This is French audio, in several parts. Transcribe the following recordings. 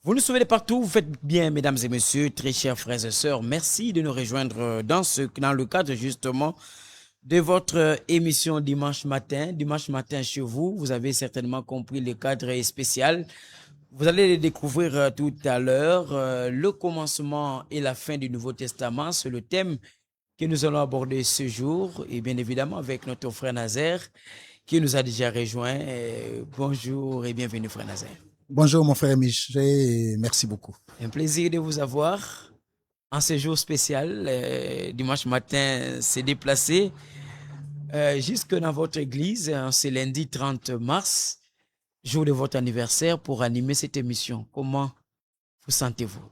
Vous nous suivez de partout, vous faites bien, mesdames et messieurs, très chers frères et sœurs. Merci de nous rejoindre dans le cadre justement de votre émission dimanche matin. Dimanche matin chez vous, vous avez certainement compris le cadre est spécial. Vous allez le découvrir tout à l'heure. Le commencement et la fin du Nouveau Testament, c'est le thème que nous allons aborder ce jour. Et bien évidemment avec notre frère Nazaire qui nous a déjà rejoint. Bonjour et bienvenue frère Nazaire. Bonjour mon frère Michel et merci beaucoup. Un plaisir de vous avoir en ce jour spécial. Dimanche matin, s'est déplacé jusque dans votre église. C'est lundi 30 mars, jour de votre anniversaire, pour animer cette émission. Comment vous sentez-vous?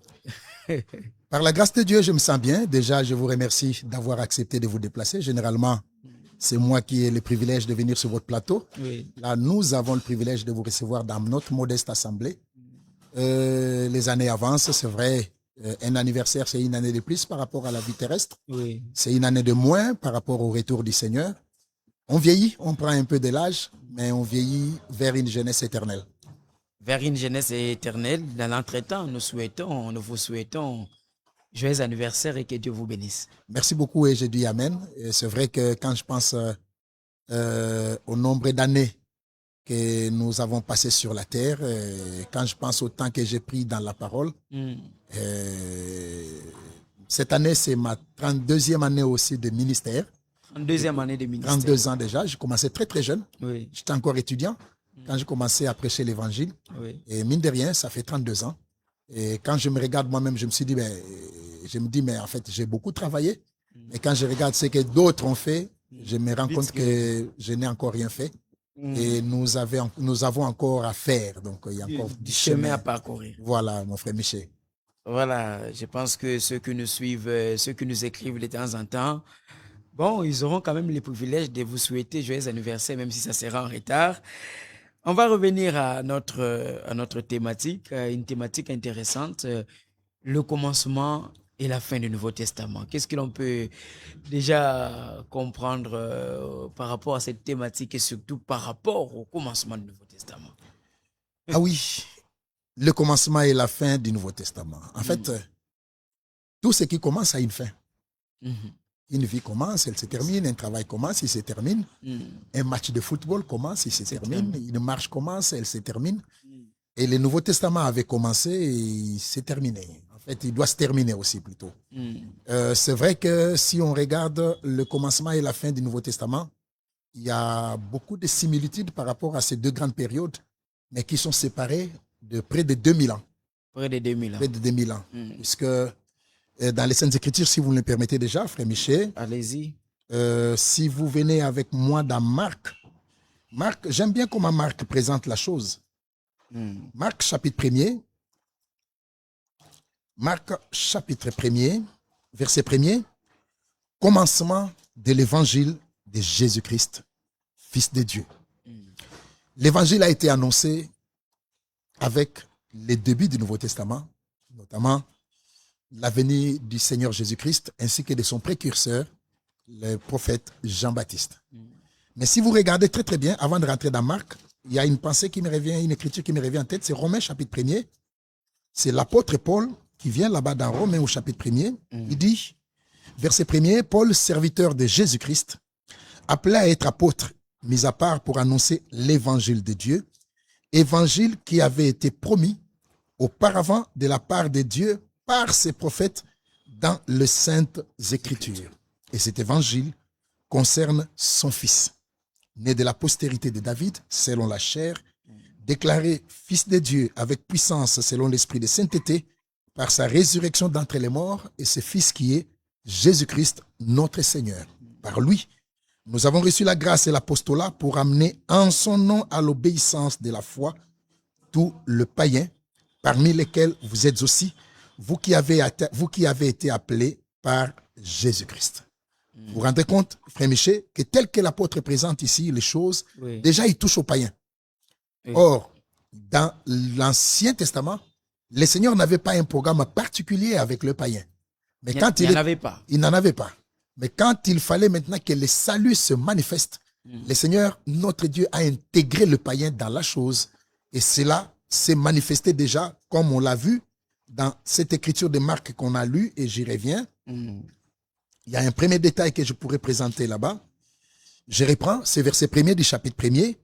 Par la grâce de Dieu, je me sens bien. Déjà, je vous remercie d'avoir accepté de vous déplacer. Généralement, c'est moi qui ai le privilège de venir sur votre plateau. Oui. Là, nous avons le privilège de vous recevoir dans notre modeste assemblée. Les années avancent, c'est vrai. Un anniversaire, c'est une année de plus par rapport à la vie terrestre. Oui. C'est une année de moins par rapport au retour du Seigneur. On vieillit, on prend un peu de l'âge, mais on vieillit vers une jeunesse éternelle. Vers une jeunesse éternelle. Dans l'entretemps, nous vous souhaitons joyeux anniversaire et que Dieu vous bénisse. Merci beaucoup et je dis Amen. C'est vrai que quand je pense au nombre d'années que nous avons passé sur la terre, quand je pense au temps que j'ai pris dans la parole, cette année, c'est ma 32e année aussi de ministère. 32e année de ministère. 32 ans déjà. J'ai commencé très très jeune. Oui. J'étais encore étudiant quand j'ai commencé à prêcher l'évangile. Oui. Et mine de rien, ça fait 32 ans. Et quand je me regarde moi-même, je me suis dit, mais en fait, j'ai beaucoup travaillé. Et quand je regarde ce que d'autres ont fait, je me rends compte que je n'ai encore rien fait. Et nous avons encore à faire. Donc, il y a encore du chemin à parcourir. Voilà, mon frère Michel. Voilà, je pense que ceux qui nous suivent, ceux qui nous écrivent de temps en temps, bon, ils auront quand même le privilège de vous souhaiter joyeux anniversaire, même si ça sera en retard. On va revenir à notre thématique, une thématique intéressante, le commencement et la fin du Nouveau Testament. Qu'est-ce que l'on peut déjà comprendre par rapport à cette thématique et surtout par rapport au commencement du Nouveau Testament? Ah oui, le commencement et la fin du Nouveau Testament. En fait, tout ce qui commence a une fin. Une vie commence, elle se termine, un travail commence, il se termine. Un match de football commence, il se termine. Une marche commence, elle se termine. Et le Nouveau Testament avait commencé et il s'est terminé. En fait, il doit se terminer aussi plutôt. C'est vrai que si on regarde le commencement et la fin du Nouveau Testament, il y a beaucoup de similitudes par rapport à ces deux grandes périodes, mais qui sont séparées de près de 2000 ans. Près de 2000 ans. Près de 2000 ans. Puisque dans les Saintes Écritures, si vous me le permettez déjà, frère Michel. Allez-y. Si vous venez avec moi dans Marc, j'aime bien comment Marc présente la chose. Marc chapitre 1er. Marc chapitre 1er, verset 1er. Commencement de l'évangile de Jésus-Christ, Fils de Dieu. L'évangile a été annoncé avec les débuts du Nouveau Testament, notamment la venue du Seigneur Jésus-Christ ainsi que de son précurseur, le prophète Jean-Baptiste. Mais si vous regardez très très bien, avant de rentrer dans Marc, il y a une pensée qui me revient, une écriture qui me revient en tête, c'est Romains chapitre 1er. C'est l'apôtre Paul qui vient là-bas dans Romains au chapitre 1er. Il dit, verset 1er, Paul, serviteur de Jésus-Christ, appelé à être apôtre, mis à part pour annoncer l'évangile de Dieu, évangile qui avait été promis auparavant de la part de Dieu par ses prophètes dans les Saintes Écritures. Et cet évangile concerne son fils, né de la postérité de David, selon la chair, déclaré fils de Dieu avec puissance selon l'esprit de sainteté, par sa résurrection d'entre les morts, et ce fils qui est Jésus-Christ, notre Seigneur. Par lui, nous avons reçu la grâce et l'apostolat pour amener en son nom à l'obéissance de la foi tous les païens, parmi lesquels vous êtes aussi, vous qui avez été appelés par Jésus-Christ. Vous vous rendez compte, frère Michel, que tel que l'apôtre présente ici les choses, déjà il touche aux païens. Or, dans l'Ancien Testament, le Seigneur n'avait pas un programme particulier avec le païen. Mais il n'en avait pas. Il n'en avait pas. Mais quand il fallait maintenant que le salut se manifeste, le Seigneur, notre Dieu, a intégré le païen dans la chose. Et cela s'est manifesté déjà, comme on l'a vu dans cette écriture de Marc qu'on a lue, et j'y reviens. Il y a un premier détail que je pourrais présenter là-bas. Je reprends, c'est verset 1er du chapitre 1er.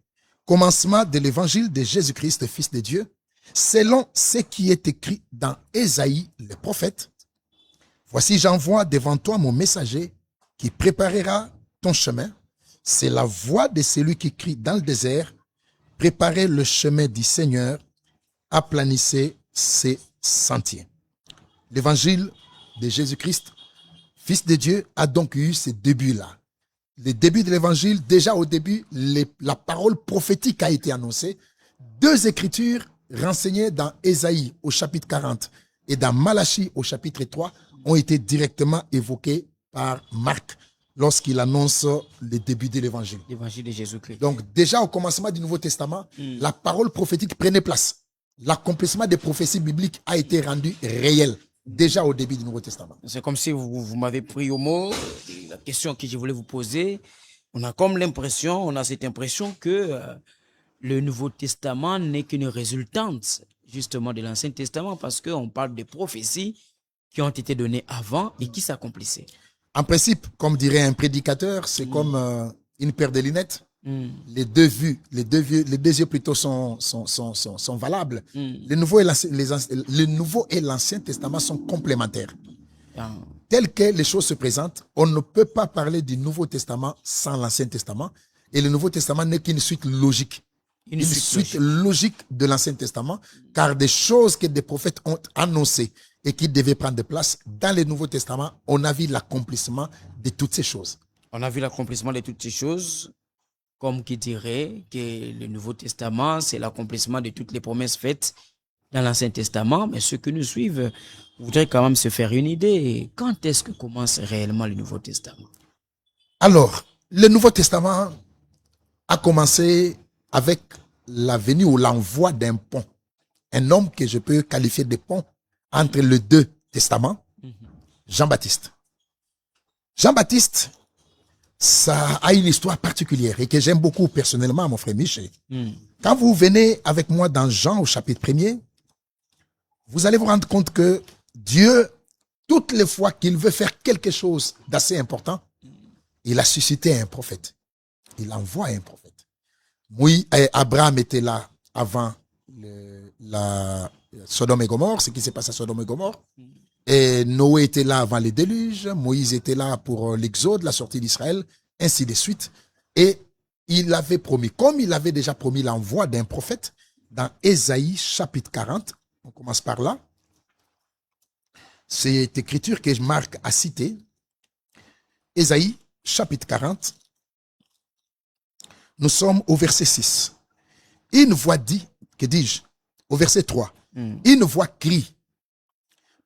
Commencement de l'évangile de Jésus-Christ, Fils de Dieu, selon ce qui est écrit dans Ésaïe, le prophète. Voici, j'envoie devant toi mon messager qui préparera ton chemin. C'est la voix de celui qui crie dans le désert. Préparez le chemin du Seigneur, aplanissez ses sentiers. L'évangile de Jésus-Christ, Fils de Dieu, a donc eu ces débuts-là. Les débuts de l'évangile, déjà au début, la parole prophétique a été annoncée. 2 écritures renseignées dans Ésaïe au chapitre 40 et dans Malachie au chapitre 3 ont été directement évoquées par Marc lorsqu'il annonce le début de l'évangile. L'évangile de Jésus-Christ. Donc déjà au commencement du Nouveau Testament, la parole prophétique prenait place. L'accomplissement des prophéties bibliques a été rendu réel déjà au début du Nouveau Testament. C'est comme si vous m'avez pris au mot. La question que je voulais vous poser, on a cette impression que le Nouveau Testament n'est qu'une résultante justement de l'Ancien Testament parce qu'on parle des prophéties qui ont été données avant et qui s'accomplissaient. En principe, comme dirait un prédicateur, c'est comme une paire de lunettes. Les deux yeux plutôt sont valables. Le Nouveau et l'Ancien Testament sont complémentaires. Tel que les choses se présentent, on ne peut pas parler du Nouveau Testament sans l'Ancien Testament. Et le Nouveau Testament n'est qu'une suite logique. Une suite logique de l'Ancien Testament, car des choses que des prophètes ont annoncées et qui devaient prendre place dans le Nouveau Testament, on a vu l'accomplissement de toutes ces choses. On a vu l'accomplissement de toutes ces choses, comme qui dirait que le Nouveau Testament, c'est l'accomplissement de toutes les promesses faites dans l'Ancien Testament. Mais ceux que nous suivent voudraient quand même se faire une idée. Quand est-ce que commence réellement le Nouveau Testament? Alors, le Nouveau Testament a commencé avec la venue ou l'envoi d'un pont. Un homme que je peux qualifier de pont entre les 2 testaments, Jean-Baptiste. Jean-Baptiste, ça a une histoire particulière et que j'aime beaucoup personnellement, mon frère Michel. Quand vous venez avec moi dans Jean au chapitre 1er, vous allez vous rendre compte que Dieu, toutes les fois qu'il veut faire quelque chose d'assez important, il a suscité un prophète. Il envoie un prophète. Oui, Abraham était là avant la Sodome et Gomorrhe, ce qui s'est passé à Sodome et Gomorrhe. Et Noé était là avant le déluge, Moïse était là pour l'exode, la sortie d'Israël, ainsi de suite. Et il avait promis, comme il avait déjà promis l'envoi d'un prophète, dans Ésaïe chapitre 40, on commence par là. C'est écriture que Marc a citée. Ésaïe chapitre 40, nous sommes au verset 6. Une voix dit, que dis-je, au verset 3, une voix crie,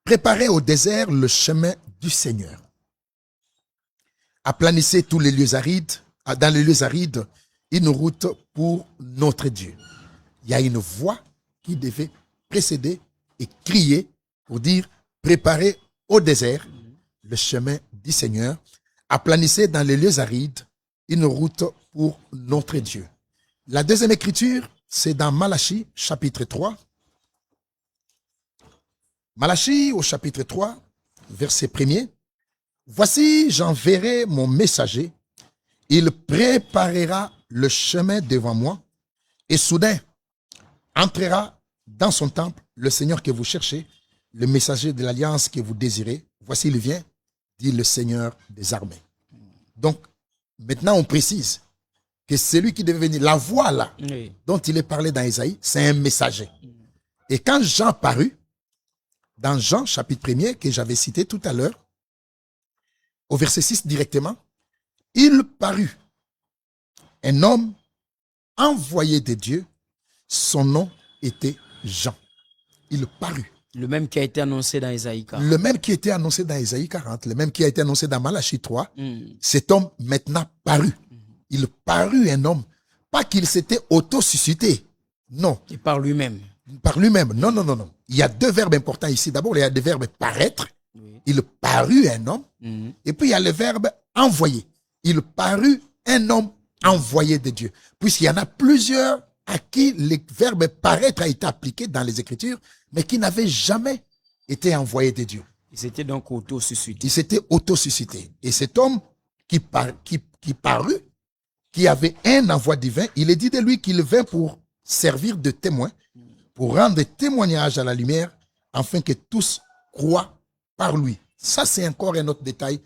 préparez au désert le chemin du Seigneur. Aplanissez tous les lieux arides, dans les lieux arides, une route pour notre Dieu. Il y a une voix qui devait précéder et crier pour dire, préparez au désert le chemin du Seigneur. Aplanissez dans les lieux arides une route pour notre Dieu. La deuxième écriture, c'est dans Malachie, chapitre 3. Malachie, au chapitre 3, verset 1er. Voici, j'enverrai mon messager. Il préparera le chemin devant moi. Et soudain, entrera dans son temple le Seigneur que vous cherchez, le messager de l'alliance que vous désirez. Voici, il vient, dit le Seigneur des armées. Donc, maintenant, on précise que celui qui devait venir, la voix là, dont il est parlé dans Ésaïe, c'est un messager. Et quand Jean parut, dans Jean chapitre 1er, que j'avais cité tout à l'heure, au verset 6 directement, il parut un homme envoyé de Dieu, son nom était Jean. Il parut. Le même qui a été annoncé dans Ésaïe 40. Le même qui a été annoncé dans Ésaïe 40, le même qui a été annoncé dans Malachie 3, cet homme maintenant parut. Il parut un homme, pas qu'il s'était auto-suscité, non. Et par lui-même. Par lui-même, non, non, non, non. Il y a 2 verbes importants ici. D'abord, il y a le verbe paraître, il parut un homme, et puis il y a le verbe envoyer. Il parut un homme envoyé de Dieu. Puisqu'il y en a plusieurs à qui le verbe paraître a été appliqué dans les Écritures, mais qui n'avait jamais été envoyé de Dieu. Il s'était donc auto-suscité. Il s'était auto-suscité. Et cet homme qui parut, qui avait un envoi divin, il est dit de lui qu'il vint pour servir de témoin, pour rendre témoignage à la lumière, afin que tous croient par lui. Ça, c'est encore un autre détail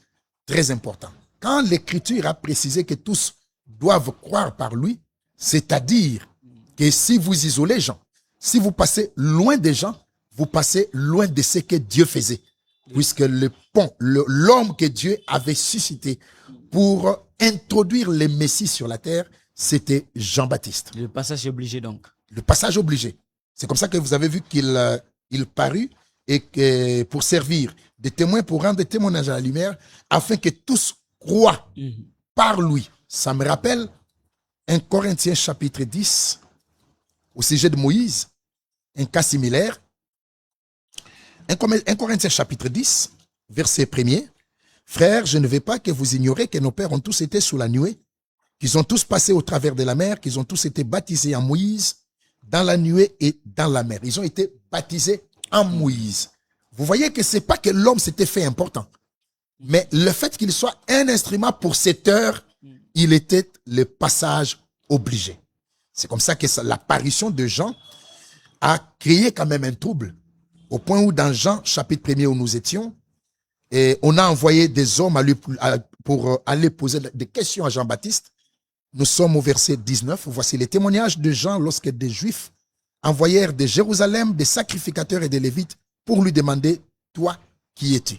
très important. Quand l'Écriture a précisé que tous doivent croire par lui, c'est-à-dire que si vous isolez les gens, si vous passez loin des gens, vous passez loin de ce que Dieu faisait. Puisque l'homme que Dieu avait suscité pour introduire le Messie sur la terre, c'était Jean-Baptiste. Le passage est obligé donc. Le passage obligé. C'est comme ça que vous avez vu qu'il parut et que pour servir de témoins, pour rendre témoignage à la lumière, afin que tous croient par lui. Ça me rappelle 1 Corinthiens chapitre 10, au sujet de Moïse, un cas similaire. 1 Corinthiens chapitre 10, verset 1er. Frères, je ne veux pas que vous ignorez que nos pères ont tous été sous la nuée, qu'ils ont tous passé au travers de la mer, qu'ils ont tous été baptisés en Moïse, dans la nuée et dans la mer. Ils ont été baptisés en Moïse. Vous voyez que c'est pas que l'homme s'était fait important, mais le fait qu'il soit un instrument pour cette heure, il était le passage obligé. C'est comme ça que l'apparition de Jean a créé quand même un trouble, au point où dans Jean, chapitre 1er où nous étions, et on a envoyé des hommes pour aller poser des questions à Jean-Baptiste. Nous sommes au verset 19. Voici les témoignages de Jean lorsque des Juifs envoyèrent de Jérusalem des sacrificateurs et des Lévites pour lui demander, toi, qui es-tu?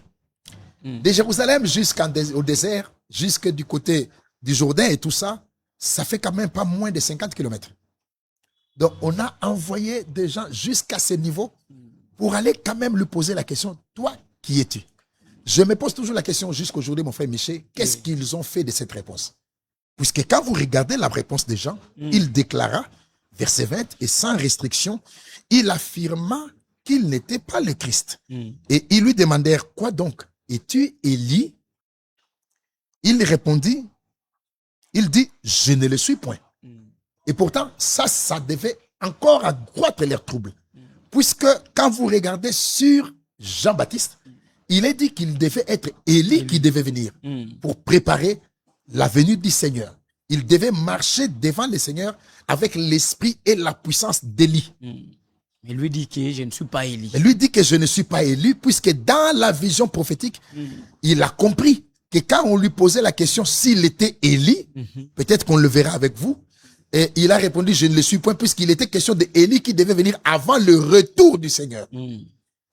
De Jérusalem jusqu'au désert, jusque du côté du Jourdain et tout ça, ça fait quand même pas moins de 50 kilomètres. Donc, on a envoyé des gens jusqu'à ce niveau pour aller quand même lui poser la question, toi, qui es-tu? Je me pose toujours la question jusqu'aujourd'hui, mon frère Michel, qu'est-ce qu'ils ont fait de cette réponse? Puisque quand vous regardez la réponse des gens, il déclara, verset 20, et sans restriction, il affirma qu'il n'était pas le Christ. Et ils lui demandèrent, quoi donc? Es-tu Élie? Il répondit, il dit, je ne le suis point. Et pourtant, ça devait encore accroître leur trouble. Puisque quand vous regardez sur Jean-Baptiste, il est dit qu'il devait être Élie qui devait venir pour préparer la venue du Seigneur. Il devait marcher devant le Seigneur avec l'esprit et la puissance d'Élie. Mais lui dit que je ne suis pas Élie. Et lui dit que je ne suis pas Élie, puisque dans la vision prophétique, il a compris que quand on lui posait la question s'il était Élie, peut-être qu'on le verra avec vous, et il a répondu je ne le suis point, puisqu'il était question d'Élie qui devait venir avant le retour du Seigneur.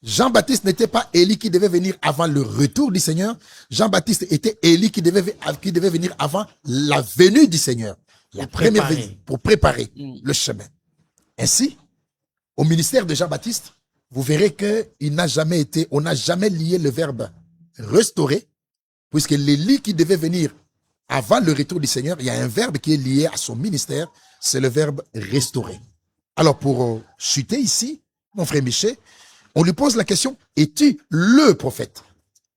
Jean-Baptiste n'était pas Élie qui devait venir avant le retour du Seigneur. Jean-Baptiste était Élie qui devait venir avant la venue du Seigneur. La première venue, pour préparer le chemin. Ainsi, au ministère de Jean-Baptiste, vous verrez on n'a jamais lié le verbe restaurer, puisque l'Élie qui devait venir avant le retour du Seigneur, il y a un verbe qui est lié à son ministère, c'est le verbe restaurer. Alors pour chuter ici, mon frère Michel, on lui pose la question, es-tu le prophète?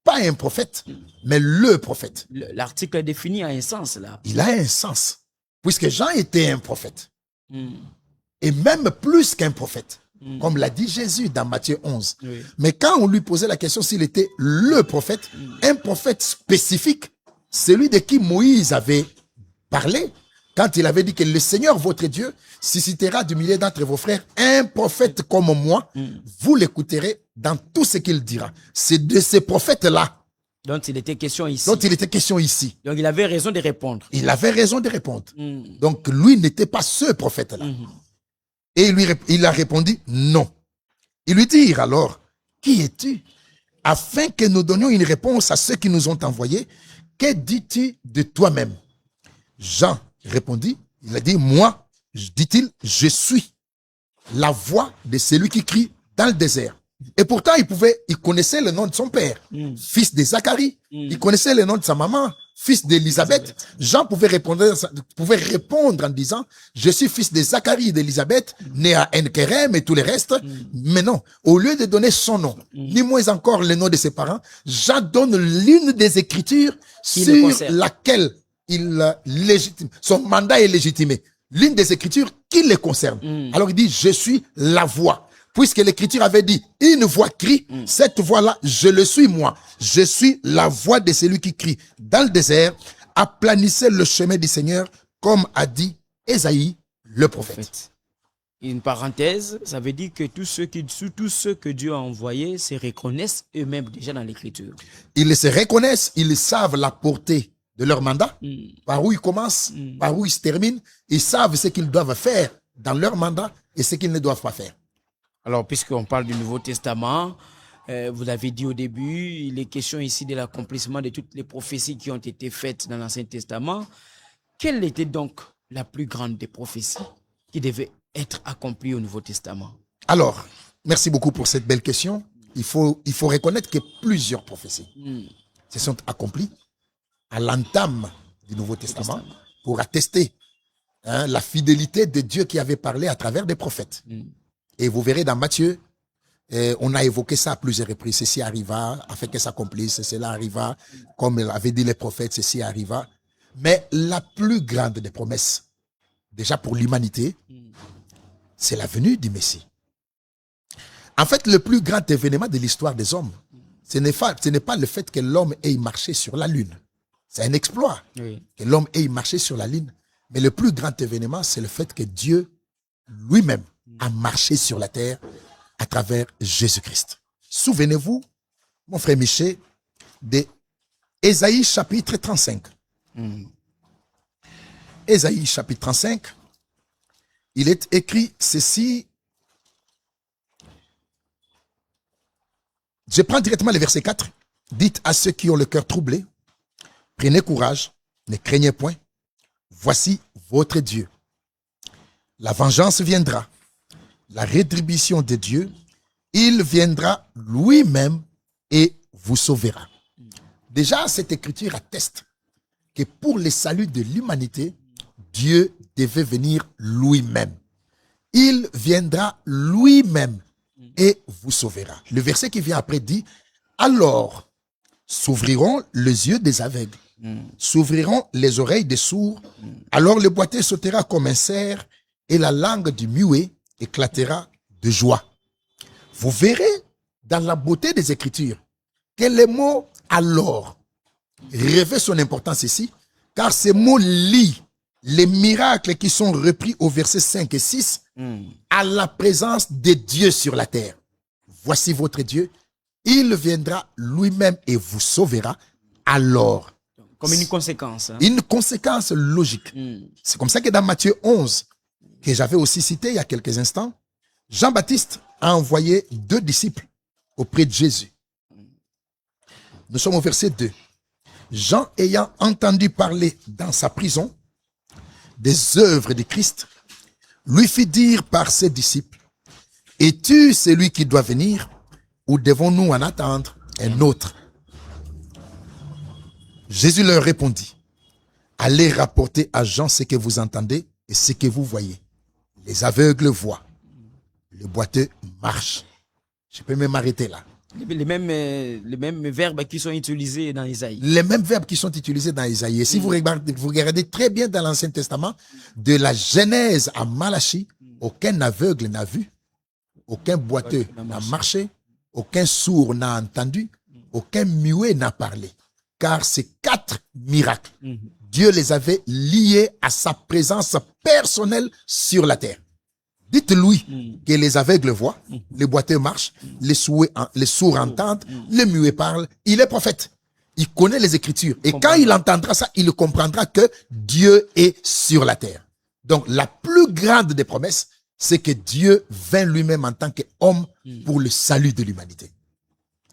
Pas un prophète, mais le prophète. L'article défini a un sens là. Il a un sens, puisque Jean était un prophète. Et même plus qu'un prophète, comme l'a dit Jésus dans Matthieu 11. Oui. Mais quand on lui posait la question s'il était le prophète, un prophète spécifique, celui de qui Moïse avait parlé, quand il avait dit que le Seigneur, votre Dieu, suscitera du milieu d'entre vos frères un prophète comme moi, vous l'écouterez dans tout ce qu'il dira. C'est de ces prophètes-là dont il était question ici. Donc il avait raison de répondre. Il avait raison de répondre. Donc lui n'était pas ce prophète-là. Et il a répondu non. Ils lui dirent alors, qui es-tu? Afin que nous donnions une réponse à ceux qui nous ont envoyés, que dis-tu de toi-même? Jean répondit, il a dit, moi, dit-il, je suis la voix de celui qui crie dans le désert. Et pourtant, il connaissait le nom de son père, fils de Zacharie. Il connaissait le nom de sa maman, fils d'Élisabeth. Jean pouvait répondre en disant, je suis fils de Zacharie et d'Élisabeth, né à Enkerem et tout le reste. Mais non, au lieu de donner son nom, ni moins encore le nom de ses parents, Jean donne l'une des écritures sur laquelle son mandat est légitimé. l'une des écritures qui les concerne. Alors il dit, je suis la voix. Puisque l'écriture avait dit, une voix crie, cette voix-là, je le suis moi. Je suis la voix de celui qui crie. Dans le désert, aplanissez le chemin du Seigneur, comme a dit Ésaïe, le prophète. Une parenthèse, ça veut dire que tous ceux que Dieu a envoyés se reconnaissent eux-mêmes déjà dans l'écriture. Ils se reconnaissent, ils savent la portée de leur mandat, par où ils commencent, par où ils se terminent. Ils savent ce qu'ils doivent faire dans leur mandat et ce qu'ils ne doivent pas faire. Alors, puisqu'on parle du Nouveau Testament, vous l'avez dit au début, il est question ici de l'accomplissement de toutes les prophéties qui ont été faites dans l'Ancien Testament. Quelle était donc la plus grande des prophéties qui devait être accomplie au Nouveau Testament? Alors, merci beaucoup pour cette belle question. Il faut reconnaître que plusieurs prophéties se sont accomplies à l'entame du Nouveau Testament pour attester la fidélité de Dieu qui avait parlé à travers des prophètes. Et vous verrez dans Matthieu, on a évoqué ça à plusieurs reprises. Ceci arriva afin que s'accomplisse, cela arriva, comme l'avaient dit les prophètes, ceci arriva. Mais la plus grande des promesses, déjà pour l'humanité, c'est la venue du Messie. En fait, le plus grand événement de l'histoire des hommes, ce n'est pas le fait que l'homme ait marché sur la lune. C'est un exploit que l'homme ait marché sur la lune. Mais le plus grand événement, c'est le fait que Dieu lui-même a marché sur la terre à travers Jésus-Christ. Souvenez-vous, mon frère Michel, de Ésaïe chapitre 35. Ésaïe chapitre 35, il est écrit ceci. Je prends directement le verset 4. Dites à ceux qui ont le cœur troublé, prenez courage, ne craignez point. Voici votre Dieu. La vengeance viendra. La rétribution de Dieu, il viendra lui-même et vous sauvera. Déjà, cette écriture atteste que pour le salut de l'humanité, Dieu devait venir lui-même. Il viendra lui-même et vous sauvera. Le verset qui vient après dit, alors s'ouvriront les yeux des aveugles, s'ouvriront les oreilles des sourds, alors le boiteux sautera comme un cerf et la langue du muet éclatera de joie. Vous verrez dans la beauté des Écritures que le mot « alors » revêt son importance ici, car ces mots lient les miracles qui sont repris au verset 5 et 6 à la présence de Dieu sur la terre. Voici votre Dieu, il viendra lui-même et vous sauvera. Alors, comme une conséquence. Une conséquence logique. C'est comme ça que dans Matthieu 11, que j'avais aussi cité il y a quelques instants, Jean-Baptiste a envoyé 2 disciples auprès de Jésus. Nous sommes au verset 2. Jean ayant entendu parler dans sa prison des œuvres de Christ, lui fit dire par ses disciples, es-tu celui qui doit venir ou devons-nous en attendre un autre? Jésus leur répondit, allez rapporter à Jean ce que vous entendez et ce que vous voyez. Les aveugles voient, le boiteux marche. Je peux même m'arrêter là. Les mêmes verbes qui sont utilisés dans Isaïe. Les mêmes verbes qui sont utilisés dans Isaïe. Et si vous regardez très bien dans l'Ancien Testament, de la Genèse à Malachie, aucun aveugle n'a vu, aucun boiteux n'a marché, aucun sourd n'a entendu, aucun muet n'a parlé. Car ces 4 miracles, Dieu les avait liés à sa présence personnelle sur la terre. Dites-lui que les aveugles voient, les boiteux marchent, les sourds entendent, les muets parlent. Il est prophète. Il connaît les Écritures. Et quand il entendra ça, il comprendra que Dieu est sur la terre. Donc, la plus grande des promesses, c'est que Dieu vint lui-même en tant qu'homme pour le salut de l'humanité.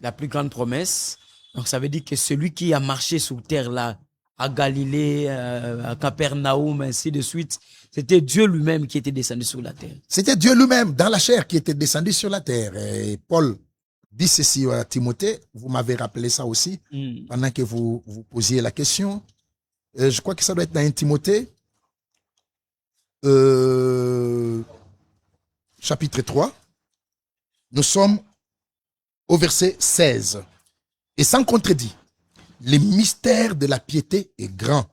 La plus grande promesse, donc ça veut dire que celui qui a marché sur terre là, à Galilée, à Capernaum, ainsi de suite, c'était Dieu lui-même qui était descendu sur la terre. C'était Dieu lui-même, dans la chair, qui était descendu sur la terre. Et Paul dit ceci à Timothée, vous m'avez rappelé ça aussi, pendant que vous posiez la question. Je crois que ça doit être dans 1 Timothée, chapitre 3. Nous sommes au verset 16. Et sans contredit, le mystère de la piété est grand.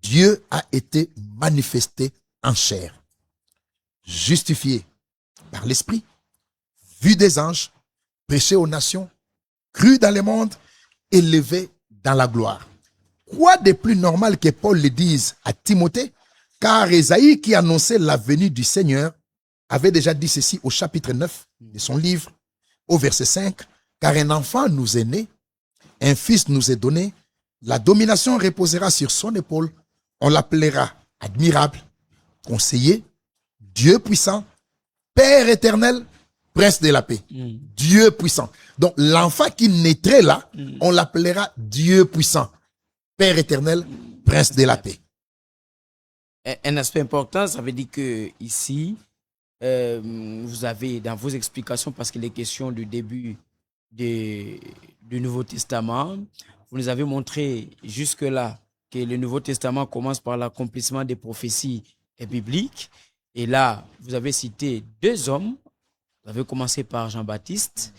Dieu a été manifesté en chair, justifié par l'Esprit, vu des anges, prêché aux nations, cru dans le monde, élevé dans la gloire. Quoi de plus normal que Paul le dise à Timothée, car Ésaïe qui annonçait la venue du Seigneur avait déjà dit ceci au chapitre 9 de son livre, au verset 5, car un enfant nous est né, un fils nous est donné, la domination reposera sur son épaule, on l'appellera admirable, conseiller, Dieu puissant, Père éternel, prince de la paix. Dieu puissant. Donc l'enfant qui naîtrait là, on l'appellera Dieu puissant, Père éternel, prince de la paix. Un aspect important, ça veut dire que ici, vous avez dans vos explications, parce qu'il est question du début du Nouveau Testament, vous nous avez montré jusque-là que le Nouveau Testament commence par l'accomplissement des prophéties bibliques. Et là, vous avez cité deux hommes. Vous avez commencé par Jean-Baptiste,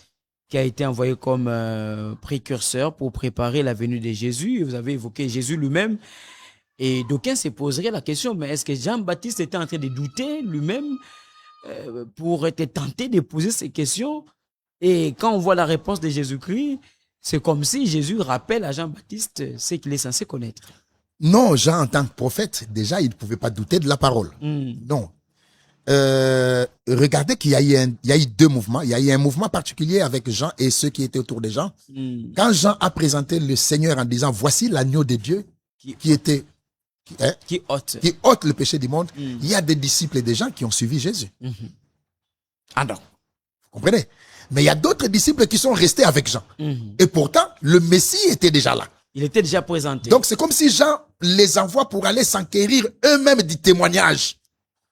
qui a été envoyé comme précurseur pour préparer la venue de Jésus. Et vous avez évoqué Jésus lui-même. Et d'aucuns se poseraient la question, mais est-ce que Jean-Baptiste était en train de douter lui-même pour être tenté de poser ces questions? Et quand on voit la réponse de Jésus-Christ, c'est comme si Jésus rappelle à Jean-Baptiste ce qu'il est censé connaître. Non, Jean, en tant que prophète, déjà, il ne pouvait pas douter de la parole. Non. Regardez qu'il y a eu deux mouvements. Il y a eu un mouvement particulier avec Jean et ceux qui étaient autour de Jean. Quand Jean a présenté le Seigneur en disant, voici l'agneau de Dieu qui ôte le péché du monde, il y a des disciples et des gens qui ont suivi Jésus. Ah non. Vous comprenez? Mais il y a d'autres disciples qui sont restés avec Jean. Et pourtant, le Messie était déjà là. Il était déjà présenté. Donc c'est comme si Jean les envoie pour aller s'enquérir eux-mêmes du témoignage.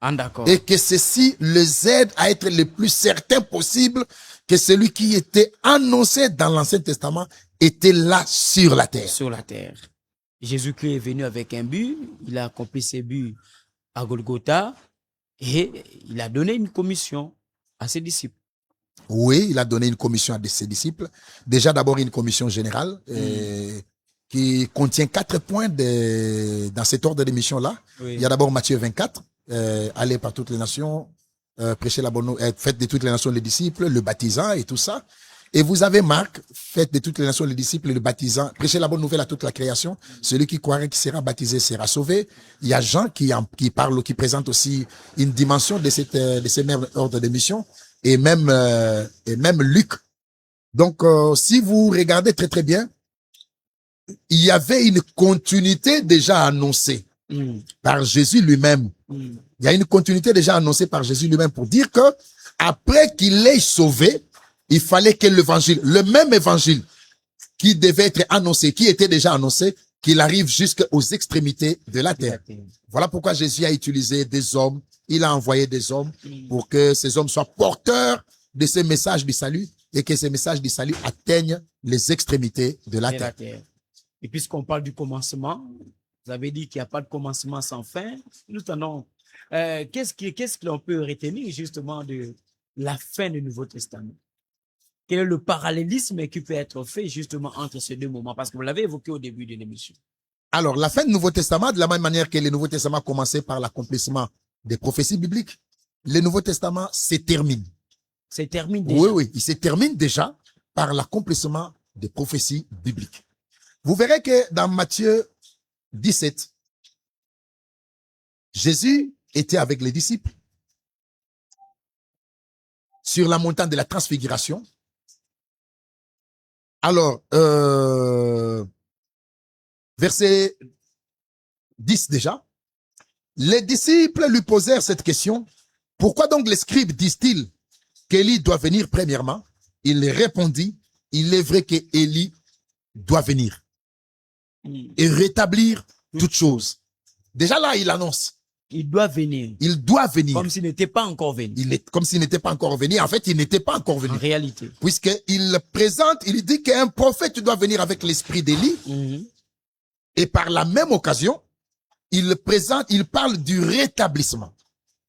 Ah, d'accord. Et que ceci les aide à être le plus certain possible que celui qui était annoncé dans l'Ancien Testament était là sur la terre. Sur la terre. Jésus-Christ est venu avec un but, il a accompli ses buts à Golgotha et il a donné une commission à ses disciples. Oui, il a donné une commission à ses disciples. Déjà d'abord une commission générale qui contient 4 points dans cet ordre de mission-là. Oui. Il y a d'abord Matthieu 24, aller par toutes les nations, prêcher la bonne nouvelle, faites de toutes les nations les disciples, le baptisant et tout ça. Et vous avez Marc, faites de toutes les nations les disciples, le baptisant, prêchez la bonne nouvelle à toute la création. Celui qui croira qui sera baptisé sera sauvé. Il y a Jean qui parle, qui présente aussi une dimension de ces mêmes ordres de mission. Et même Luc. Donc, si vous regardez très très bien, il y avait une continuité déjà annoncée par Jésus lui-même. Il y a une continuité déjà annoncée par Jésus lui-même pour dire que après qu'il ait sauvé, il fallait que l'évangile, le même évangile qui devait être annoncé, qui était déjà annoncé, qu'il arrive jusqu'aux extrémités de la terre. Voilà pourquoi Jésus a utilisé des hommes. Il a envoyé des hommes pour que ces hommes soient porteurs de ce message du salut et que ce message du salut atteigne les extrémités de la terre. Et puisqu'on parle du commencement, vous avez dit qu'il n'y a pas de commencement sans fin. Nous tenons, qu'est-ce qu'on peut retenir justement de la fin du Nouveau Testament? Quel est le parallélisme qui peut être fait justement entre ces deux moments? Parce que vous l'avez évoqué au début de l'émission. Alors, la fin du Nouveau Testament, de la même manière que le Nouveau Testament commençait par l'accomplissement des prophéties bibliques, le Nouveau Testament se termine. Se termine déjà. Oui, il se termine déjà par l'accomplissement des prophéties bibliques. Vous verrez que dans Matthieu 17, Jésus était avec les disciples sur la montagne de la transfiguration. Alors, verset 10 déjà, les disciples lui posèrent cette question. Pourquoi donc les scribes disent-ils qu'Élie doit venir premièrement? Il répondit, il est vrai qu'Élie doit venir et rétablir toutes choses. Déjà là, il annonce. Il doit venir. Il doit venir. Comme s'il n'était pas encore venu. Comme s'il n'était pas encore venu. En fait, il n'était pas encore venu. En réalité. Puisqu'il présente, il dit qu'un prophète doit venir avec l'esprit d'Élie. Et par la même occasion, il parle du rétablissement.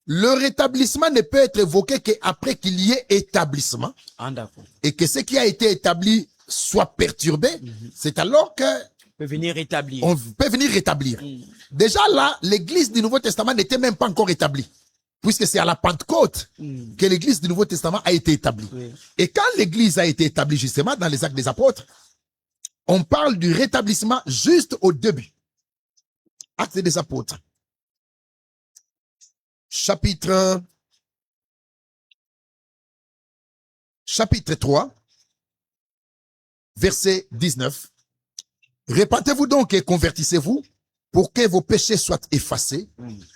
Le rétablissement ne peut être évoqué qu'après qu'il y ait établissement. Ah, d'accord. Et que ce qui a été établi soit perturbé. C'est alors que peut venir rétablir. On peut venir rétablir. Déjà là, l'église du Nouveau Testament n'était même pas encore établie. Puisque c'est à la Pentecôte que l'église du Nouveau Testament a été établie. Oui. Et quand l'église a été établie justement dans les Actes des Apôtres, on parle du rétablissement juste au début. Actes des Apôtres. Chapitre 3, verset 19. Repentez-vous donc et convertissez-vous pour que vos péchés soient effacés,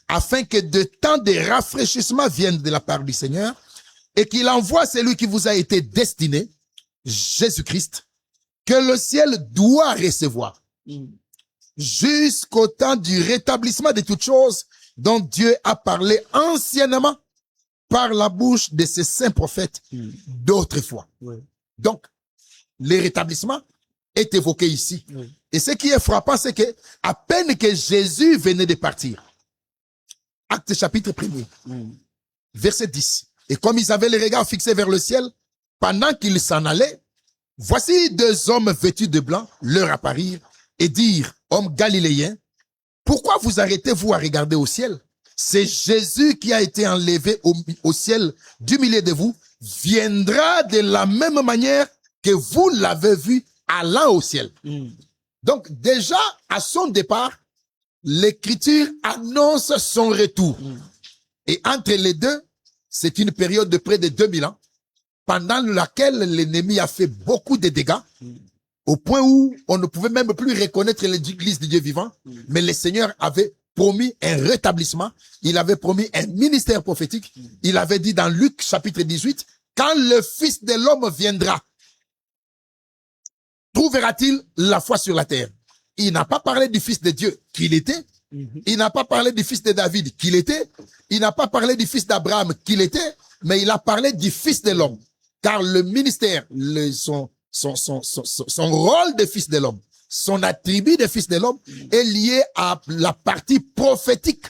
afin que de temps de rafraîchissement viennent de la part du Seigneur et qu'il envoie celui qui vous a été destiné, Jésus-Christ, que le ciel doit recevoir jusqu'au temps du rétablissement de toutes choses dont Dieu a parlé anciennement par la bouche de ses saints prophètes d'autrefois. Oui. Donc, le rétablissement est évoqué ici. Oui. Et ce qui est frappant, c'est que à peine que Jésus venait de partir, Acte chapitre 1er, verset 10, et comme ils avaient les regards fixés vers le ciel, pendant qu'ils s'en allaient, voici deux hommes vêtus de blanc leur apparirent et dirent, hommes galiléens, pourquoi vous arrêtez-vous à regarder au ciel? C'est Jésus qui a été enlevé au ciel du milieu de vous, viendra de la même manière que vous l'avez vu allant au ciel. Donc déjà, à son départ, l'Écriture annonce son retour. Et entre les deux, c'est une période de près de 2000 ans, pendant laquelle l'ennemi a fait beaucoup de dégâts, au point où on ne pouvait même plus reconnaître l'Église de Dieu vivant, mais le Seigneur avait promis un rétablissement, il avait promis un ministère prophétique, il avait dit dans Luc chapitre 18, quand le Fils de l'homme viendra, trouvera-t-il la foi sur la terre? Il n'a pas parlé du Fils de Dieu qu'il était, il n'a pas parlé du Fils de David qu'il était, il n'a pas parlé du Fils d'Abraham qu'il était, mais il a parlé du Fils de l'homme, car le ministère, son rôle de Fils de l'homme, son attribut de Fils de l'homme est lié à la partie prophétique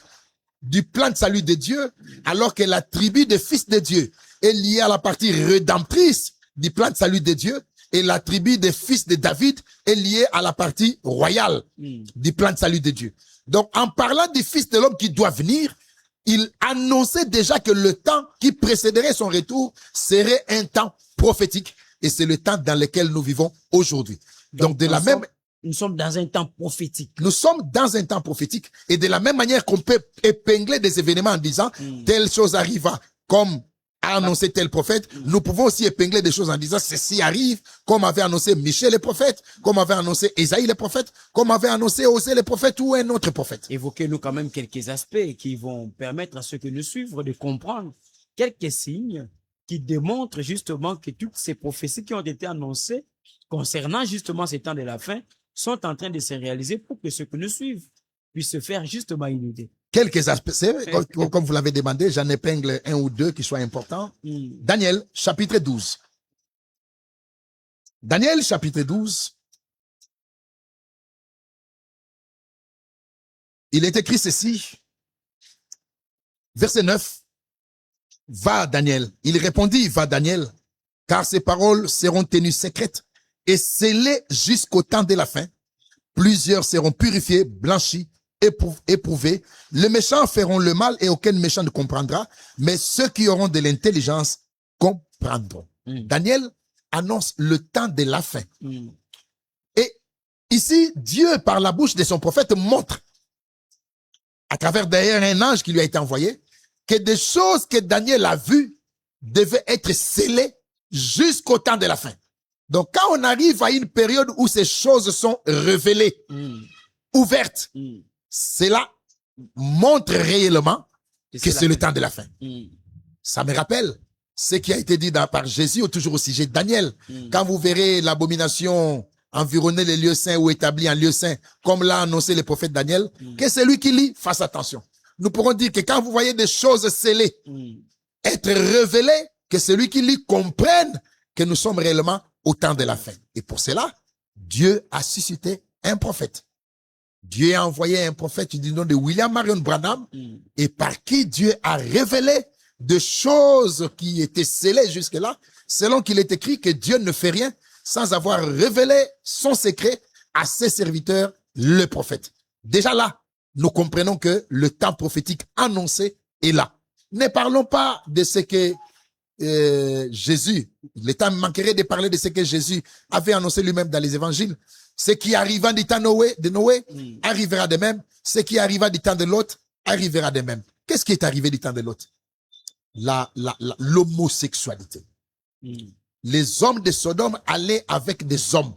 du plan de salut de Dieu, alors que l'attribut de Fils de Dieu est lié à la partie rédemptrice du plan de salut de Dieu, et l'attribut de Fils de David est lié à la partie royale du plan de salut de Dieu. Donc, en parlant du Fils de l'homme qui doit venir, il annonçait déjà que le temps qui précéderait son retour serait un temps prophétique, et c'est le temps dans lequel nous vivons aujourd'hui. Donc, de la même... Nous sommes dans un temps prophétique. Nous sommes dans un temps prophétique. Et de la même manière qu'on peut épingler des événements en disant telle chose arriva comme a annoncé tel prophète, nous pouvons aussi épingler des choses en disant ceci arrive comme avait annoncé Michel le prophète, comme avait annoncé Ésaïe le prophète, comme avait annoncé Osée le prophète ou un autre prophète. Évoquez-nous quand même quelques aspects qui vont permettre à ceux qui nous suivent de comprendre quelques signes qui démontrent justement que toutes ces prophéties qui ont été annoncées concernant justement ces temps de la fin sont en train de se réaliser pour que ceux qui nous suivent puissent se faire justement une idée. Quelques aspects, comme vous l'avez demandé, j'en épingle un ou deux qui soient importants. Daniel, chapitre 12. Daniel, chapitre 12. Il est écrit ceci. Verset 9. Va, Daniel. Il répondit, va, Daniel, car ces paroles seront tenues secrètes et scellées jusqu'au temps de la fin. Plusieurs seront purifiés, blanchis, éprouvés. Les méchants feront le mal et aucun méchant ne comprendra, mais ceux qui auront de l'intelligence comprendront. Daniel annonce le temps de la fin. Et ici, Dieu, par la bouche de son prophète, montre, à travers d'ailleurs un ange qui lui a été envoyé, que des choses que Daniel a vues devaient être scellées jusqu'au temps de la fin. Donc, quand on arrive à une période où ces choses sont révélées, ouvertes, cela montre réellement que c'est le temps de la fin. Ça me rappelle ce qui a été dit par Jésus toujours au sujet de Daniel. Quand vous verrez l'abomination environner les lieux saints ou établir un lieu saint, comme l'a annoncé le prophète Daniel, que celui qui lit fasse attention. Nous pourrons dire que quand vous voyez des choses scellées, être révélées, que celui qui lit comprenne que nous sommes réellement au temps de la fin. Et pour cela, Dieu a suscité un prophète. Dieu a envoyé un prophète du nom de William Marion Branham, et par qui Dieu a révélé des choses qui étaient scellées jusque-là, selon qu'il est écrit que Dieu ne fait rien sans avoir révélé son secret à ses serviteurs, le prophète. Déjà là, nous comprenons que le temps prophétique annoncé est là. Ne parlons pas de ce que Jésus, le temps manquerait de parler de ce que Jésus avait annoncé lui-même dans les évangiles. Ce qui arriva du temps de Noé arrivera de même. Ce qui arriva du temps de Lot arrivera de même. Qu'est-ce qui est arrivé du temps de Lot? L'homosexualité. Les hommes de Sodome allaient avec des hommes.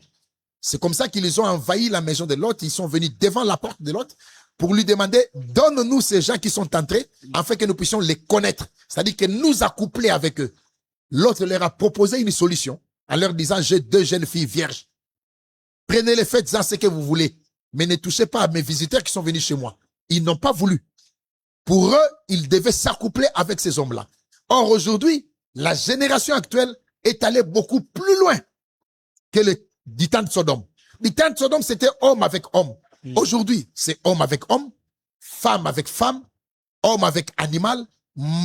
C'est comme ça qu'ils ont envahi la maison de Lot. Ils sont venus devant la porte de Lot pour lui demander, donne-nous ces gens qui sont entrés afin que nous puissions les connaître. C'est-à-dire que nous accoupler avec eux. L'autre leur a proposé une solution en leur disant, j'ai 2 jeunes filles vierges. Prenez-les, faites-en ce que vous voulez. Mais ne touchez pas à mes visiteurs qui sont venus chez moi. Ils n'ont pas voulu. Pour eux, ils devaient s'accoupler avec ces hommes-là. Or, aujourd'hui, la génération actuelle est allée beaucoup plus loin que du temps de Sodome. Du temps de Sodome, c'était homme avec homme. Aujourd'hui, c'est homme avec homme, femme avec femme, homme avec animal,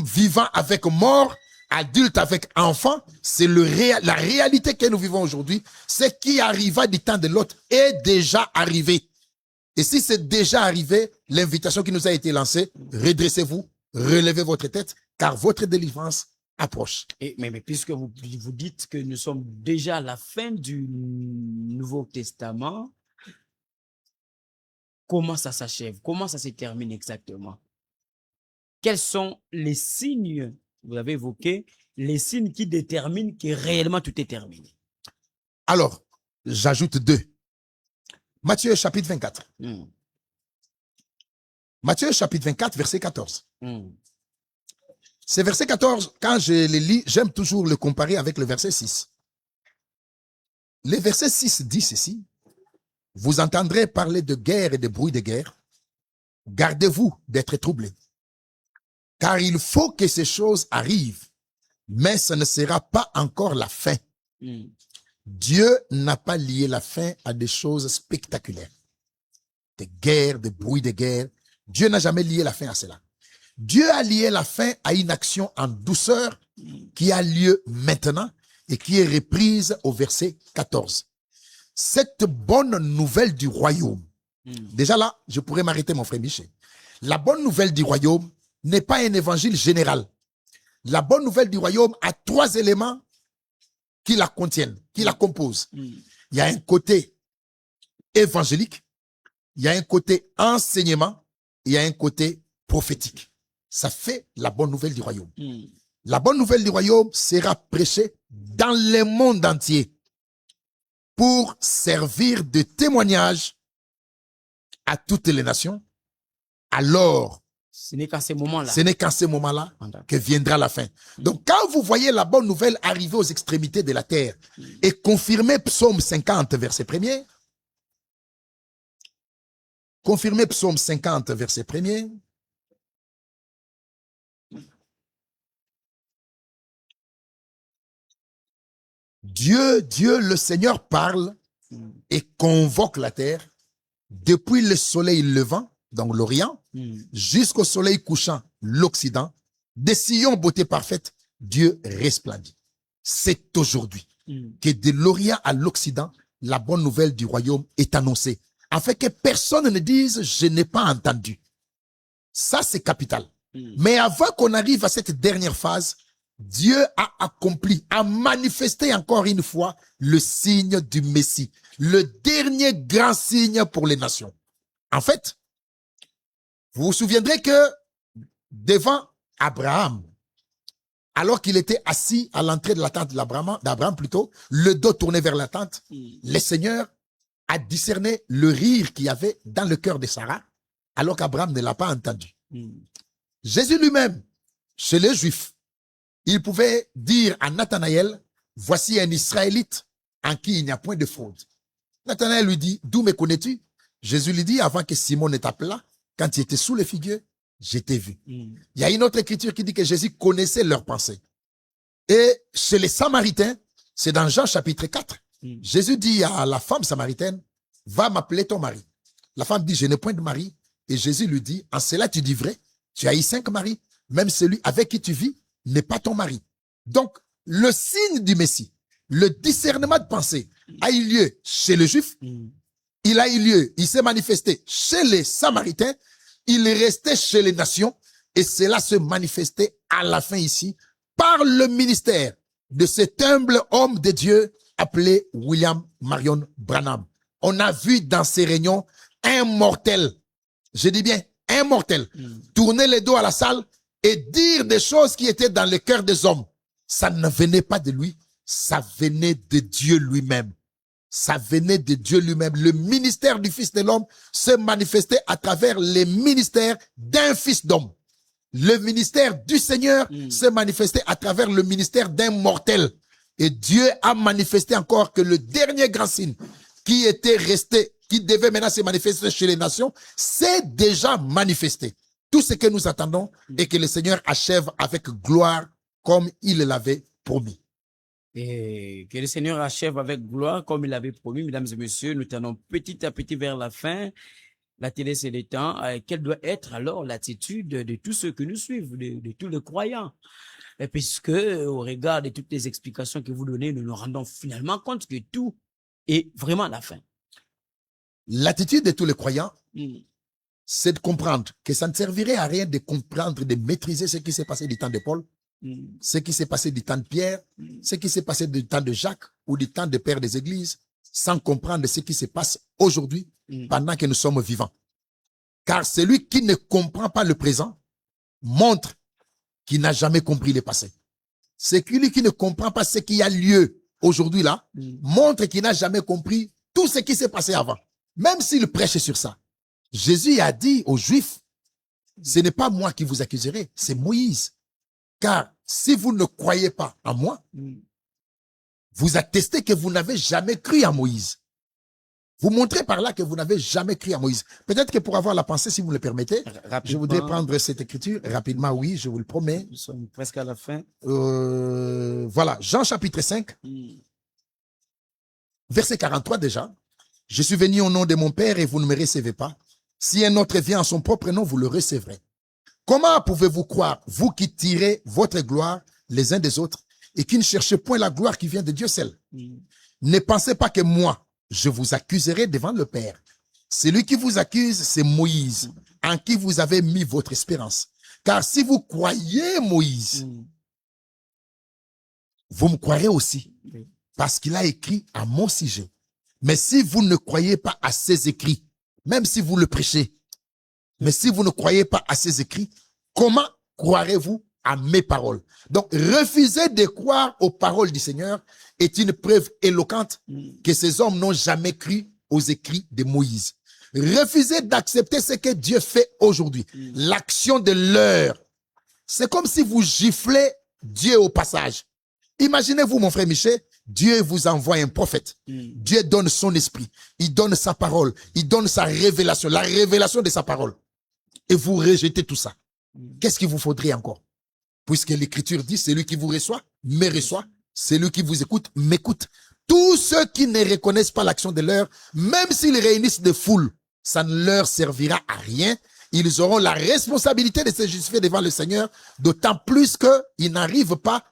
vivant avec mort, adulte avec enfant. C'est la réalité que nous vivons aujourd'hui. Ce qui arriva du temps de l'autre est déjà arrivé. Et si c'est déjà arrivé, l'invitation qui nous a été lancée, redressez-vous, relevez votre tête, car votre délivrance approche. Mais puisque vous dites que nous sommes déjà à la fin du Nouveau Testament, comment ça s'achève? Comment ça se termine exactement? Quels sont les signes, vous avez évoqué, les signes qui déterminent que réellement tout est terminé? Alors, j'ajoute 2. Matthieu chapitre 24. Matthieu chapitre 24, verset 14. Ce verset 14, quand je le lis, j'aime toujours le comparer avec le verset 6. Le verset 6 dit ceci. Vous entendrez parler de guerre et de bruit de guerre. Gardez-vous d'être troublés. Car il faut que ces choses arrivent, mais ce ne sera pas encore la fin. Dieu n'a pas lié la fin à des choses spectaculaires. Des guerres, des bruits de guerre. Dieu n'a jamais lié la fin à cela. Dieu a lié la fin à une action en douceur qui a lieu maintenant et qui est reprise au verset 14. Cette bonne nouvelle du royaume. Déjà là, je pourrais m'arrêter, mon frère Michel. La bonne nouvelle du royaume n'est pas un évangile général. La bonne nouvelle du royaume a 3 éléments qui la contiennent, qui la composent. Il y a un côté évangélique, il y a un côté enseignement, il y a un côté prophétique. Ça fait la bonne nouvelle du royaume. La bonne nouvelle du royaume sera prêchée dans le monde entier pour servir de témoignage à toutes les nations. Alors, ce n'est qu'à ce moment-là. Ce n'est qu'à ce moment-là que viendra la fin. Donc, quand vous voyez la bonne nouvelle arriver aux extrémités de la terre et confirmer Psaume 50, verset 1er, confirmer Psaume 50, verset 1er, Dieu, le Seigneur parle et convoque la terre depuis le soleil levant, donc l'Orient, jusqu'au soleil couchant, l'Occident. Des sillons beauté parfaite, Dieu resplendit. C'est aujourd'hui que de l'Orient à l'Occident, la bonne nouvelle du royaume est annoncée. Afin que personne ne dise, je n'ai pas entendu. Ça, c'est capital. Mais avant qu'on arrive à cette dernière phase, Dieu a accompli, a manifesté encore une fois le signe du Messie, le dernier grand signe pour les nations. En fait, vous vous souviendrez que devant Abraham, alors qu'il était assis à l'entrée de la tente d'Abraham plutôt, le dos tourné vers la tente, le Seigneur a discerné le rire qu'il y avait dans le cœur de Sarah, alors qu'Abraham ne l'a pas entendu. Jésus lui-même, chez les Juifs, il pouvait dire à Nathanaël, voici un Israélite en qui il n'y a point de fraude. Nathanaël lui dit, d'où me connais-tu? Jésus lui dit, avant que Simon ne t'appelât, quand il était sous les figuiers, je t'ai vu. Il y a une autre écriture qui dit que Jésus connaissait leurs pensées. Et chez les Samaritains, c'est dans Jean chapitre 4, Jésus dit à la femme samaritaine, va m'appeler ton mari. La femme dit, je n'ai point de mari. Et Jésus lui dit, en cela tu dis vrai, tu as eu 5 maris, même celui avec qui tu vis n'est pas ton mari. Donc, le signe du Messie, le discernement de pensée a eu lieu chez le Juif, il a eu lieu, il s'est manifesté chez les Samaritains, il est resté chez les nations, et cela se manifestait à la fin ici, par le ministère de cet humble homme de Dieu appelé William Marion Branham. On a vu dans ces réunions un mortel, je dis bien un mortel, tourner les dos à la salle et dire des choses qui étaient dans le cœur des hommes. Ça ne venait pas de lui, ça venait de Dieu lui-même. Ça venait de Dieu lui-même. Le ministère du Fils de l'homme se manifestait à travers les ministères d'un fils d'homme. Le ministère du Seigneur se manifestait à travers le ministère d'un mortel. Et Dieu a manifesté encore que le dernier grand signe qui était resté, qui devait maintenant se manifester chez les nations, s'est déjà manifesté. Tout ce que nous attendons est que le Seigneur achève avec gloire comme il l'avait promis. Et que le Seigneur achève avec gloire comme il l'avait promis, mesdames et messieurs. Nous tendons petit à petit vers la fin. La télé, c'est le temps. Quelle doit être alors l'attitude de tous ceux que nous suivent, de tous les croyants? Et puisque, au regard de toutes les explications que vous donnez, nous nous rendons finalement compte que tout est vraiment à la fin. L'attitude de tous les croyants, c'est de comprendre que ça ne servirait à rien de comprendre, de maîtriser ce qui s'est passé du temps de Paul, ce qui s'est passé du temps de Pierre, ce qui s'est passé du temps de Jacques ou du temps des pères des églises, sans comprendre ce qui se passe aujourd'hui pendant que nous sommes vivants. Car celui qui ne comprend pas le présent montre qu'il n'a jamais compris le passé. Celui qui ne comprend pas ce qui a lieu aujourd'hui là, montre qu'il n'a jamais compris tout ce qui s'est passé avant. Même s'il prêche sur ça. Jésus a dit aux Juifs, ce n'est pas moi qui vous accuserai, c'est Moïse. Car si vous ne croyez pas en moi, vous attestez que vous n'avez jamais cru en Moïse. Vous montrez par là que vous n'avez jamais cru en Moïse. Peut-être que pour avoir la pensée, si vous me le permettez, je voudrais prendre cette écriture rapidement, oui, je vous le promets. Nous sommes presque à la fin. Voilà, Jean chapitre 5, verset 43 déjà. Je suis venu au nom de mon Père et vous ne me recevez pas. Si un autre vient en son propre nom, vous le recevrez. Comment pouvez-vous croire, vous qui tirez votre gloire les uns des autres et qui ne cherchez point la gloire qui vient de Dieu seul? Ne pensez pas que moi, je vous accuserai devant le Père. Celui qui vous accuse, c'est Moïse, en qui vous avez mis votre espérance. Car si vous croyez Moïse, vous me croirez aussi, parce qu'il a écrit à mon sujet. Mais si vous ne croyez pas à ses écrits, même si vous le prêchez, mais si vous ne croyez pas à ses écrits, comment croirez-vous à mes paroles? Donc, refuser de croire aux paroles du Seigneur est une preuve éloquente que ces hommes n'ont jamais cru aux écrits de Moïse. Refuser d'accepter ce que Dieu fait aujourd'hui, l'action de l'heure. C'est comme si vous giflez Dieu au passage. Imaginez-vous, mon frère Michel, Dieu vous envoie un prophète. Dieu donne son esprit. Il donne sa parole. Il donne sa révélation, la révélation de sa parole. Et vous rejetez tout ça. Qu'est-ce qu'il vous faudrait encore? Puisque l'écriture dit, celui qui vous reçoit, me reçoit. Celui qui vous écoute, m'écoute. Tous ceux qui ne reconnaissent pas l'action de l'heure, même s'ils réunissent des foules, ça ne leur servira à rien. Ils auront la responsabilité de se justifier devant le Seigneur, d'autant plus qu'ils n'arrivent pas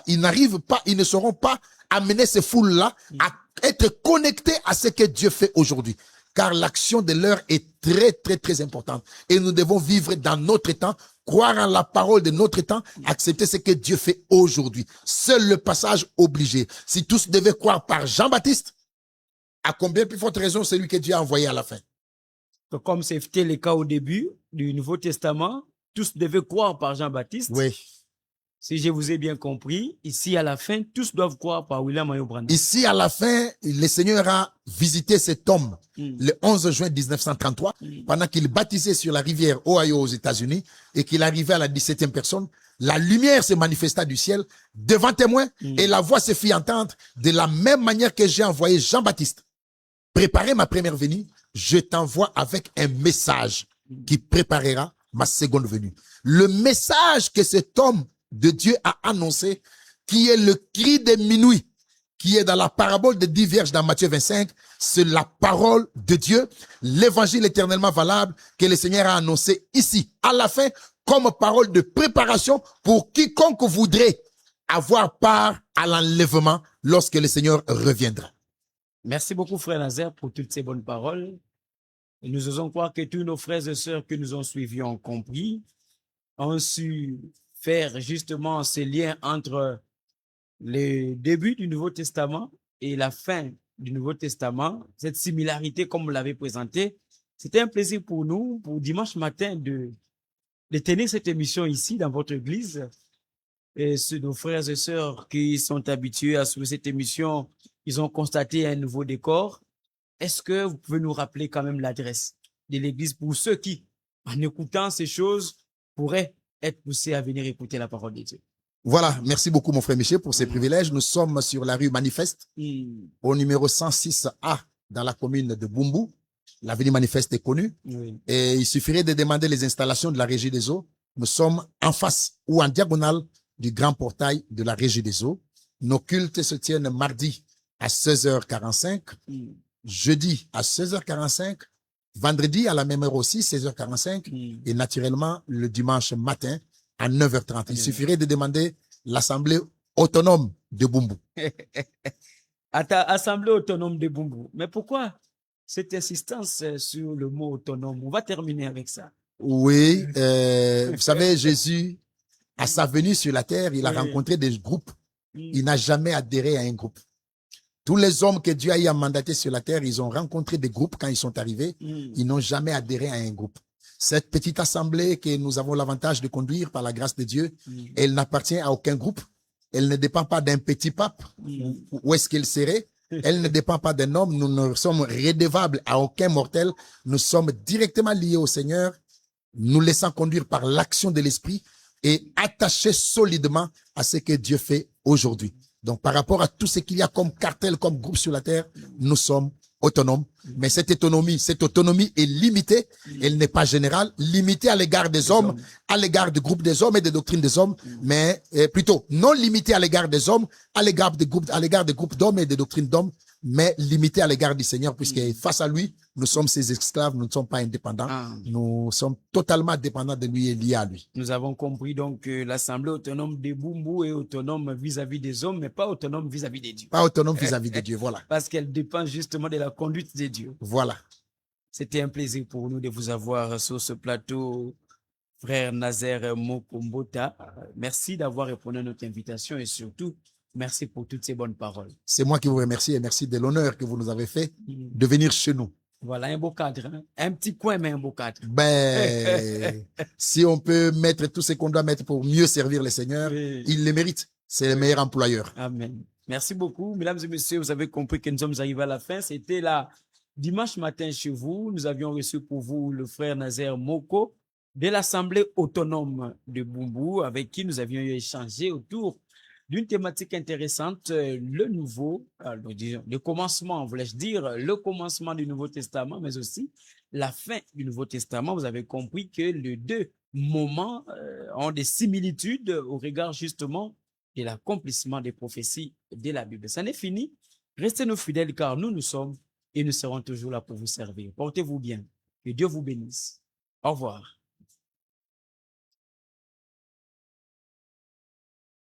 ils ne sauront pas amener ces foules-là à être connectés à ce que Dieu fait aujourd'hui. Car l'action de l'heure est très, très, très importante. Et nous devons vivre dans notre temps, croire en la parole de notre temps, accepter ce que Dieu fait aujourd'hui. Seul le passage obligé. Si tous devaient croire par Jean-Baptiste, à combien plus forte raison celui que Dieu a envoyé à la fin? Comme c'était le cas au début du Nouveau Testament, tous devaient croire par Jean-Baptiste. Oui. Si je vous ai bien compris, ici à la fin, tous doivent croire par William Marion Branham. Ici à la fin, le Seigneur a visité cet homme le 11 juin 1933, pendant qu'il baptisait sur la rivière Ohio aux États-Unis et qu'il arrivait à la 17e personne. La lumière se manifesta du ciel devant témoin et la voix se fit entendre de la même manière que j'ai envoyé Jean-Baptiste. Préparez ma première venue, je t'envoie avec un message qui préparera ma seconde venue. Le message que cet homme de Dieu a annoncé, qui est le cri de minuit, qui est dans la parabole des 10 vierges dans Matthieu 25, c'est la parole de Dieu, l'évangile éternellement valable que le Seigneur a annoncé ici, à la fin, comme parole de préparation pour quiconque voudrait avoir part à l'enlèvement lorsque le Seigneur reviendra. Merci beaucoup, frère Nazaire, pour toutes ces bonnes paroles. Et nous osons croire que tous nos frères et sœurs que nous ont suivis ont compris, ont su faire justement ce lien entre le début du Nouveau Testament et la fin du Nouveau Testament, cette similarité comme vous l'avez présenté. C'était un plaisir pour nous, pour dimanche matin, de tenir cette émission ici dans votre église. Et nos frères et sœurs qui sont habitués à suivre cette émission, ils ont constaté un nouveau décor. Est-ce que vous pouvez nous rappeler quand même l'adresse de l'église pour ceux qui, en écoutant ces choses, pourraient être poussés à venir écouter la parole de Dieu? Voilà, merci beaucoup mon frère Michel pour ces privilèges. Nous sommes sur la rue Manifeste, au numéro 106A, dans la commune de Bumbu. L'avenue Manifeste est connue. Oui. Et il suffirait de demander les installations de la Régie des Eaux. Nous sommes en face ou en diagonale du grand portail de la Régie des Eaux. Nos cultes se tiennent mardi à 16h45, jeudi à 16h45, vendredi à la même heure aussi, 16h45, et naturellement le dimanche matin à 9h30. Il suffirait de demander l'Assemblée autonome de Bumbu. À ta assemblée autonome de Bumbu. Mais pourquoi cette insistance sur le mot autonome? On va terminer avec ça. Oui, vous savez, Jésus, à sa venue sur la terre, il a rencontré des groupes. Il n'a jamais adhéré à un groupe. Tous les hommes que Dieu a eu à mandater sur la terre, ils ont rencontré des groupes quand ils sont arrivés. Ils n'ont jamais adhéré à un groupe. Cette petite assemblée que nous avons l'avantage de conduire par la grâce de Dieu, elle n'appartient à aucun groupe. Elle ne dépend pas d'un petit pape. Où est-ce qu'elle serait? Elle ne dépend pas d'un homme. Nous ne sommes redevables à aucun mortel. Nous sommes directement liés au Seigneur, nous laissant conduire par l'action de l'Esprit et attachés solidement à ce que Dieu fait aujourd'hui. Donc, par rapport à tout ce qu'il y a comme cartel, comme groupe sur la terre, nous sommes autonomes. Mais cette autonomie est limitée. Elle n'est pas générale, limitée à l'égard des hommes, à l'égard du groupe des hommes et des doctrines des hommes, mais plutôt non limitée à l'égard des hommes, à l'égard des groupes d'hommes et des doctrines d'hommes, mais limitée à l'égard du Seigneur, puisque face à lui, nous sommes ses esclaves, nous ne sommes pas indépendants. Nous sommes totalement dépendants de lui et liés à lui. Nous avons compris donc que l'Assemblée autonome de Bumbu est autonome vis-à-vis des hommes, mais pas autonome vis-à-vis de Dieu. Pas autonome vis-à-vis de Dieu, voilà. Parce qu'elle dépend justement de la conduite de Dieu. Voilà. C'était un plaisir pour nous de vous avoir sur ce plateau, frère Nazaire Mokombota. Merci d'avoir répondu à notre invitation et surtout, merci pour toutes ces bonnes paroles. C'est moi qui vous remercie et merci de l'honneur que vous nous avez fait de venir chez nous. Voilà, un beau cadre. Hein? Un petit coin, mais un beau cadre. Ben, si on peut mettre tout ce qu'on doit mettre pour mieux servir le Seigneur, il le mérite. C'est le meilleur employeur. Amen. Merci beaucoup. Mesdames et messieurs, vous avez compris que nous sommes arrivés à la fin. C'était là dimanche matin chez vous. Nous avions reçu pour vous le frère Nazaire Moko de l'Assemblée autonome de Bumbu, avec qui nous avions échangé autour d'une thématique intéressante, le commencement, voulais-je dire, le commencement du Nouveau Testament, mais aussi la fin du Nouveau Testament. Vous avez compris que les deux moments ont des similitudes au regard justement de l'accomplissement des prophéties de la Bible. Ça n'est fini. Restez nos fidèles car nous sommes et nous serons toujours là pour vous servir. Portez-vous bien. Que Dieu vous bénisse. Au revoir.